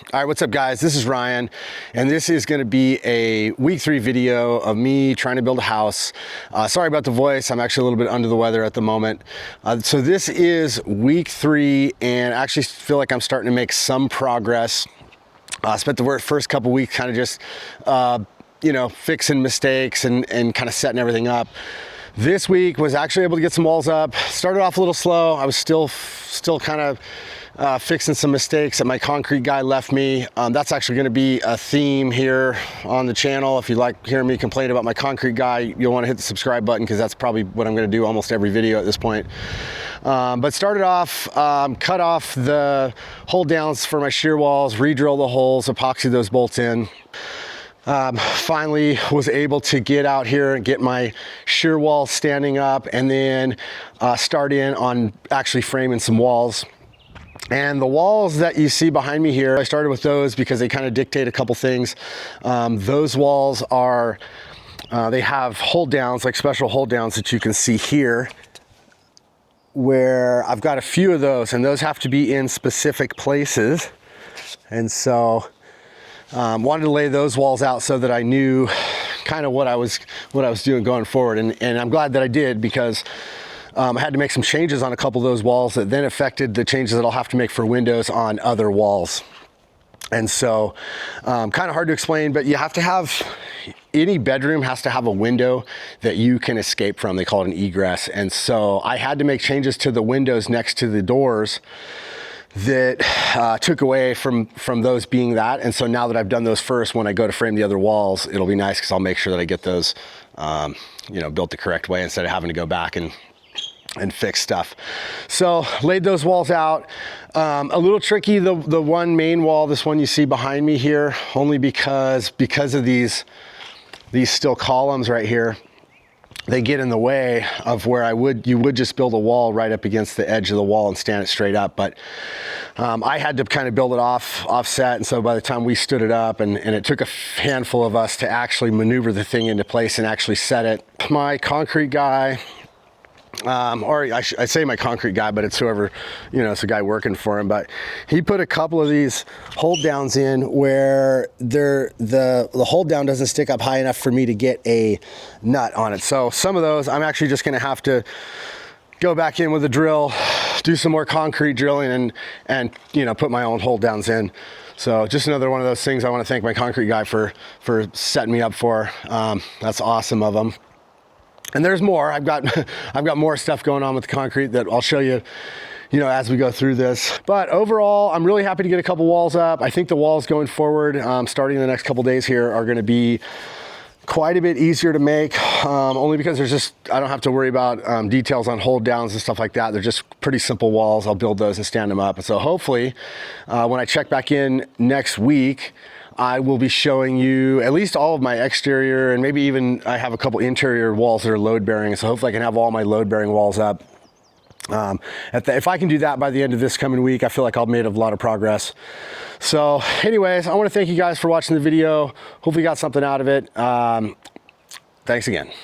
All right, what's up guys? This is Ryan, and this is gonna be a week 3 video of me trying to build a house. Sorry about the voice, I'm actually a little bit under the weather at the moment. So this is week 3, and I actually feel like I'm starting to make some progress. I spent the first couple weeks kind of just, fixing mistakes and kind of setting everything up. This week was actually able to get some walls up. Started off a little slow. I was still kind of fixing some mistakes that my concrete guy left me. That's actually going to be a theme here on the channel. If you like hearing me complain about my concrete guy, you'll want to hit the subscribe button, because that's probably what I'm going to do almost every video at this point. But started off, cut off the hold downs for my shear walls, re-drill the holes, epoxy those bolts in. Finally was able to get out here and get my shear wall standing up, and then start in on actually framing some walls. And the walls that you see behind me here, I started with those because they kind of dictate a couple things. Those walls are, they have hold downs, like special hold downs that you can see here, where I've got a few of those, and those have to be in specific places. And so wanted to lay those walls out so that I knew kind of what I was doing going forward. And I'm glad that I did, because I had to make some changes on a couple of those walls that then affected the changes that I'll have to make for windows on other walls. And so kind of hard to explain, but you have to have, any bedroom has to have a window that you can escape from. They call it an egress. And so I had to make changes to the windows next to the doors that took away from those being that. And so now that I've done those first, when I go to frame the other walls, it'll be nice, because I'll make sure that I get those built the correct way, instead of having to go back and fix stuff. So laid those walls out. A little tricky, the one main wall, this one you see behind me here, only because of these steel columns right here. They get in the way of where you would just build a wall right up against the edge of the wall and stand it straight up. But I had to kind of build it offset. And so by the time we stood it up, and it took a handful of us to actually maneuver the thing into place and actually set it. My concrete guy, or I say my concrete guy, but it's whoever, it's a guy working for him. But he put a couple of these hold downs in where the hold down doesn't stick up high enough for me to get a nut on it. So some of those I'm actually just going to have to go back in with a drill, do some more concrete drilling, and put my own hold downs in. So just another one of those things I want to thank my concrete guy for setting me up for. That's awesome of him. And there's more. I've got more stuff going on with the concrete that I'll show you, as we go through this. But overall, I'm really happy to get a couple walls up. I think the walls going forward, starting in the next couple days here, are going to be quite a bit easier to make, only because I don't have to worry about details on hold downs and stuff like that. They're just pretty simple walls. I'll build those and stand them up. And so hopefully, when I check back in next week, I will be showing you at least all of my exterior, and maybe even I have a couple interior walls that are load bearing. So hopefully I can have all my load bearing walls up. If I can do that by the end of this coming week, I feel like I've made a lot of progress. So anyways, I want to thank you guys for watching the video. Hopefully you got something out of it. Thanks again.